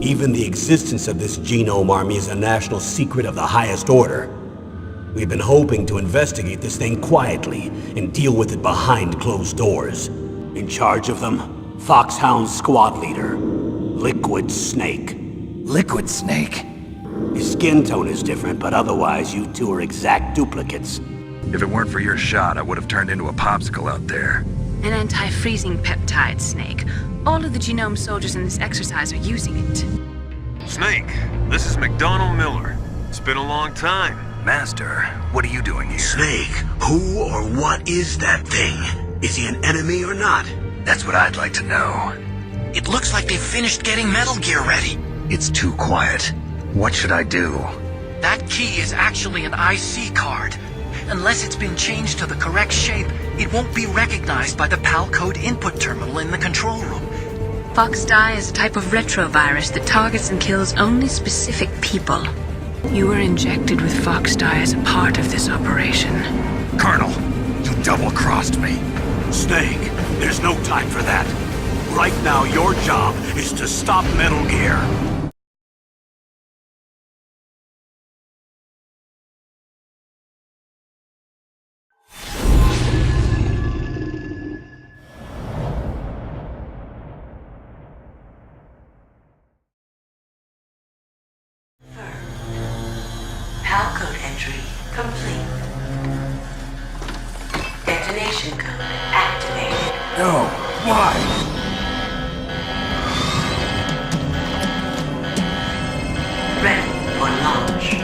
Even the existence of this genome army is a national secret of the highest order. We've been hoping to investigate this thing quietly and deal with it behind closed doors. In charge of them, Foxhound squad leader, Liquid Snake. Liquid Snake? His skin tone is different, but otherwise you two are exact duplicates. If it weren't for your shot, I would have turned into a popsicle out there. An anti-freezing peptide, Snake. All of the genome soldiers in this exercise are using it. Snake, this is McDonald Miller. It's been a long time. Master, what are you doing here? Snake, who or what is that thing? Is he an enemy or not? That's what I'd like to know. It looks like they've finished getting Metal Gear ready. It's too quiet. What should I do? That key is actually an IC card. Unless it's been changed to the correct shape, it won't be recognized by the PAL code input terminal in the control room. Foxdie is a type of retrovirus that targets and kills only specific people. You were injected with Foxdie as a part of this operation. Colonel, you double-crossed me. Snake, there's no time for that. Right now, your job is to stop Metal Gear. PAL code entry complete. Detonation code activated. No, why? Ready for launch.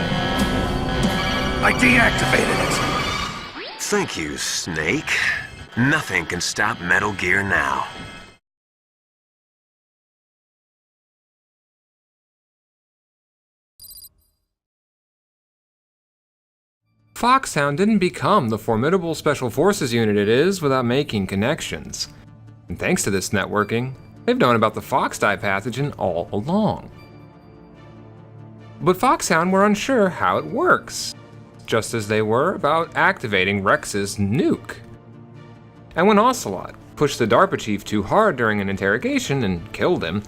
I deactivated it. Thank you, Snake. Nothing can stop Metal Gear now. Foxhound didn't become the formidable special forces unit it is without making connections. And thanks to this networking, they've known about the Foxdie pathogen all along. But Foxhound were unsure how it works, just as they were about activating Rex's nuke. And when Ocelot pushed the DARPA chief too hard during an interrogation and killed him,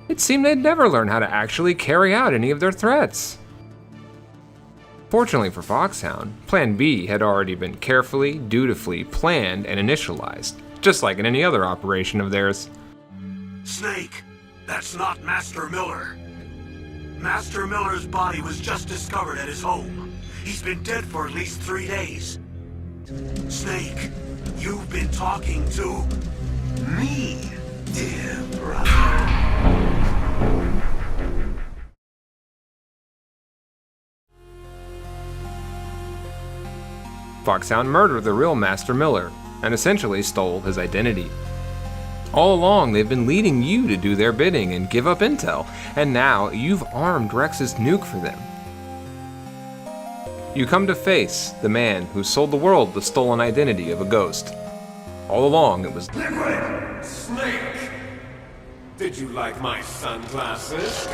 it seemed they'd never learn how to actually carry out any of their threats. Fortunately for Foxhound, Plan B had already been carefully, dutifully planned and initialized, just like in any other operation of theirs. Snake, that's not Master Miller. Master Miller's body was just discovered at his home. He's been dead for at least 3 days. Snake, you've been talking to me, dear brother. Foxhound murdered the real Master Miller, and essentially stole his identity. All along, they've been leading you to do their bidding and give up intel, and now you've armed Rex's nuke for them. You come to face the man who sold the world the stolen identity of a ghost. All along, it was Liquid Snake! Did you like my sunglasses?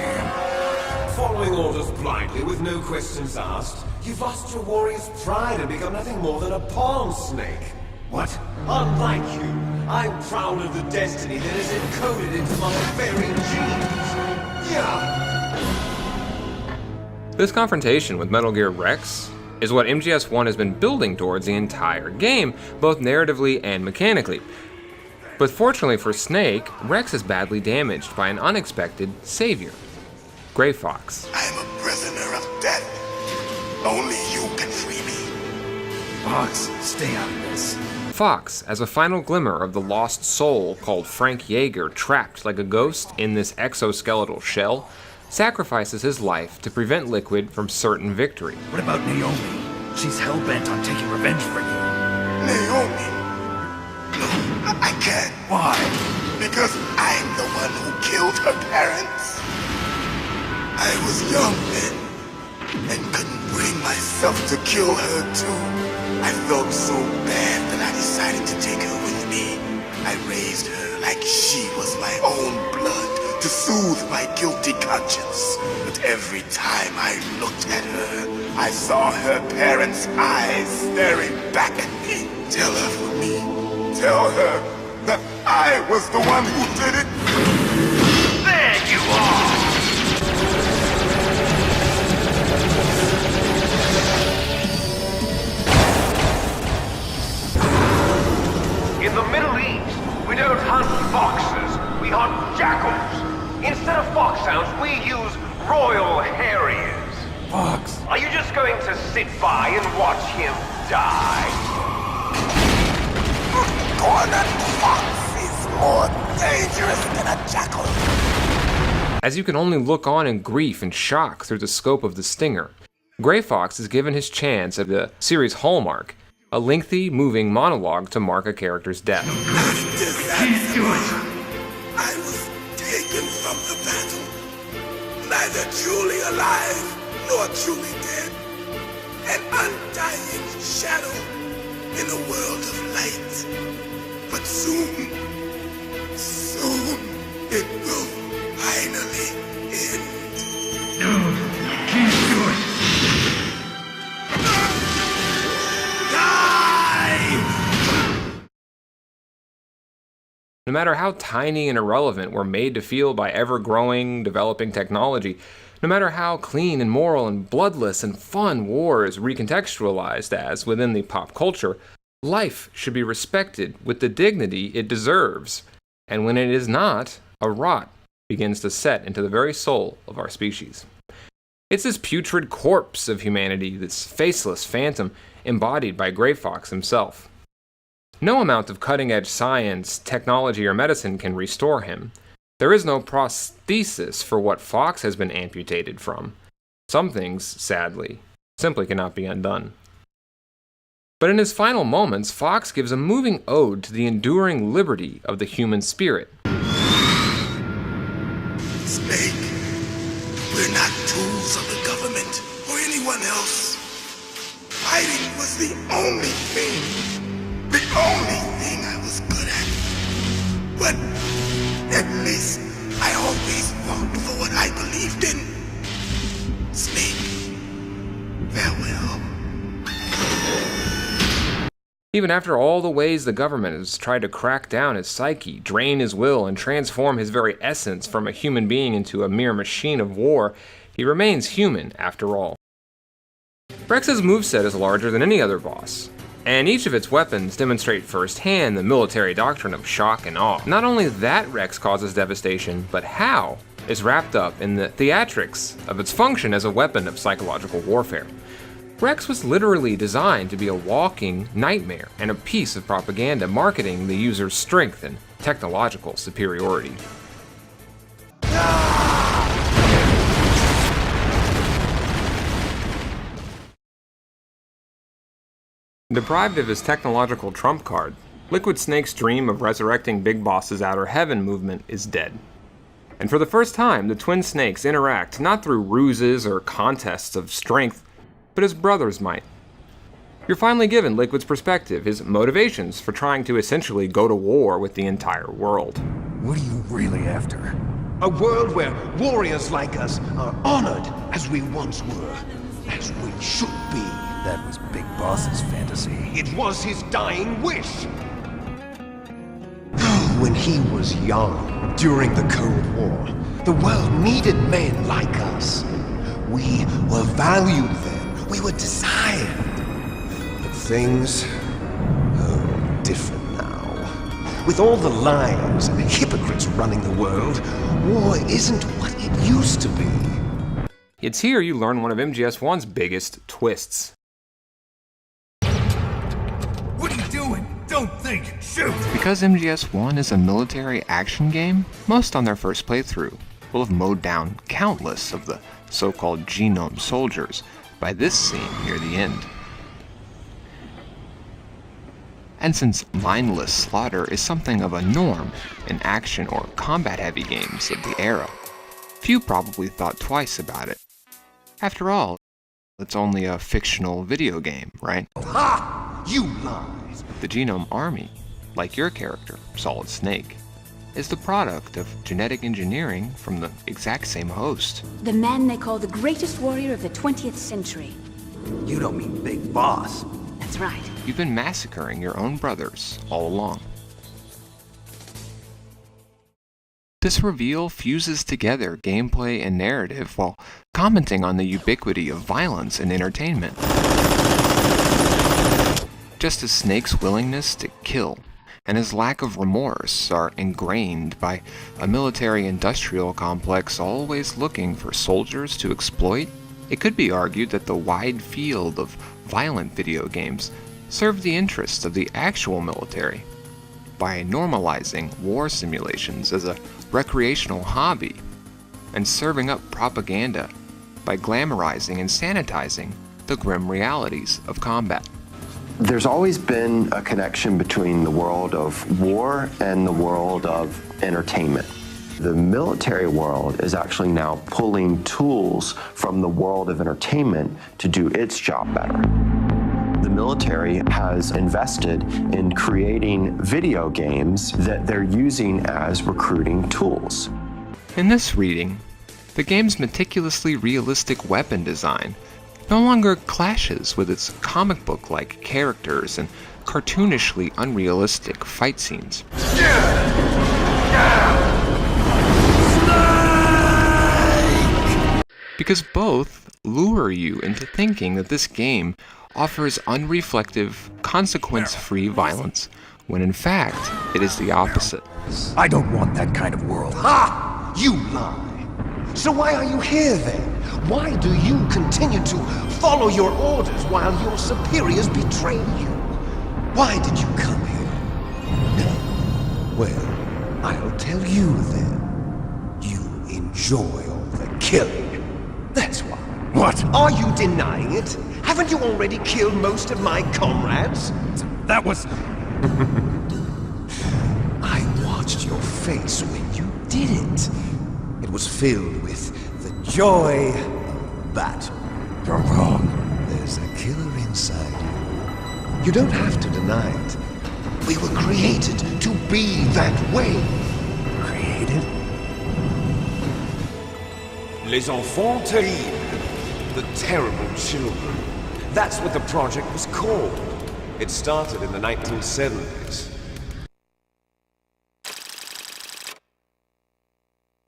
Following orders blindly with no questions asked, you've lost your warrior's pride and become nothing more than a pawn, Snake. What? Unlike you, I'm proud of the destiny that is encoded into my very genes. Yeah. This confrontation with Metal Gear Rex is what MGS1 has been building towards the entire game, both narratively and mechanically. But fortunately for Snake, Rex is badly damaged by an unexpected savior, Gray Fox. I am a prisoner of death. Only you can free me. Fox, stay out of this. Fox, as a final glimmer of the lost soul called Frank Yeager trapped like a ghost in this exoskeletal shell, sacrifices his life to prevent Liquid from certain victory. What about Naomi? She's hell-bent on taking revenge for you. Naomi. No, I can't. Why? Because I'm the one who killed her parents. I was young then, and couldn't bring myself to kill her too. I felt so bad that I decided to take her with me. I raised her like she was my own blood to soothe my guilty conscience. But every time I looked at her, I saw her parents' eyes staring back at me. Tell her for me. Tell her that I was the one who did it. There you are! jackals. Instead of foxhounds, we use royal harriers. Fox. Are you just going to sit by and watch him die? Cornered fox is more dangerous than a jackal. As you can only look on in grief and shock through the scope of the stinger, Gray Fox is given his chance at the series' hallmark, a lengthy, moving monologue to mark a character's death. Can't do it. I was taken from the battle, neither truly alive nor truly dead, an undying shadow in a world of light. But soon it will finally end. No, I can't do it. No matter how tiny and irrelevant we're made to feel by ever-growing, developing technology, no matter how clean and moral and bloodless and fun war is recontextualized as within the pop culture, life should be respected with the dignity it deserves. And when it is not, a rot begins to set into the very soul of our species. It's this putrid corpse of humanity, this faceless phantom embodied by Gray Fox himself. No amount of cutting-edge science, technology, or medicine can restore him. There is no prosthesis for what Fox has been amputated from. Some things, sadly, simply cannot be undone. But in his final moments, Fox gives a moving ode to the enduring liberty of the human spirit. Snake, we're not tools of the government or anyone else. Fighting was the only thing I was good at. But at least I always fought for what I believed in. Snake, farewell. Even after all the ways the government has tried to crack down his psyche, drain his will, and transform his very essence from a human being into a mere machine of war, he remains human after all. Rex's moveset is larger than any other boss, and each of its weapons demonstrate firsthand the military doctrine of shock and awe. Not only that Rex causes devastation, but how is wrapped up in the theatrics of its function as a weapon of psychological warfare. Rex was literally designed to be a walking nightmare and a piece of propaganda marketing the user's strength and technological superiority. Deprived of his technological trump card, Liquid Snake's dream of resurrecting Big Boss's Outer Heaven movement is dead. And for the first time, the twin snakes interact not through ruses or contests of strength, but as brothers might. You're finally given Liquid's perspective, his motivations for trying to essentially go to war with the entire world. What are you really after? A world where warriors like us are honored as we once were, as we should be. That was Big Boss's fantasy. It was his dying wish. When he was young, during the Cold War, the world needed men like us. We were valued then. We were desired. But things are different now. With all the lies and hypocrites running the world, war isn't what it used to be. It's here you learn one of MGS1's biggest twists. What are you doing? Don't think, shoot! Because MGS1 is a military action game, most on their first playthrough will have mowed down countless of the so-called genome soldiers by this scene near the end. And since mindless slaughter is something of a norm in action or combat-heavy games of the era, few probably thought twice about it. After all, it's only a fictional video game, right? Ha! You lies! The Genome Army, like your character, Solid Snake, is the product of genetic engineering from the exact same host. The man they call the greatest warrior of the 20th century. You don't mean Big Boss. That's right. You've been massacring your own brothers all along. This reveal fuses together gameplay and narrative while commenting on the ubiquity of violence in entertainment. Just as Snake's willingness to kill and his lack of remorse are ingrained by a military-industrial complex always looking for soldiers to exploit, it could be argued that the wide field of violent video games serve the interests of the actual military by normalizing war simulations as a recreational hobby and serving up propaganda by glamorizing and sanitizing the grim realities of combat. There's always been a connection between the world of war and the world of entertainment. The military world is actually now pulling tools from the world of entertainment to do its job better. The military has invested in creating video games that they're using as recruiting tools. In this reading, the game's meticulously realistic weapon design no longer clashes with its comic book-like characters and cartoonishly unrealistic fight scenes. Because both lure you into thinking that this game offers unreflective, consequence-free violence, when in fact, it is the opposite. I don't want that kind of world. Ha! You lie! So why are you here then? Why do you continue to follow your orders while your superiors betray you? Why did you come here? No. Well, I'll tell you then. You enjoy all the killing. That's why. What? Are you denying it? Haven't you already killed most of my comrades? That was... I watched your face when you did it. It was filled with the joy of battle. You're wrong. There's a killer inside you. You don't have to deny it. We were created to be that way. Created? Les enfants terribles. The terrible children. That's what the project was called. It started in the 1970s.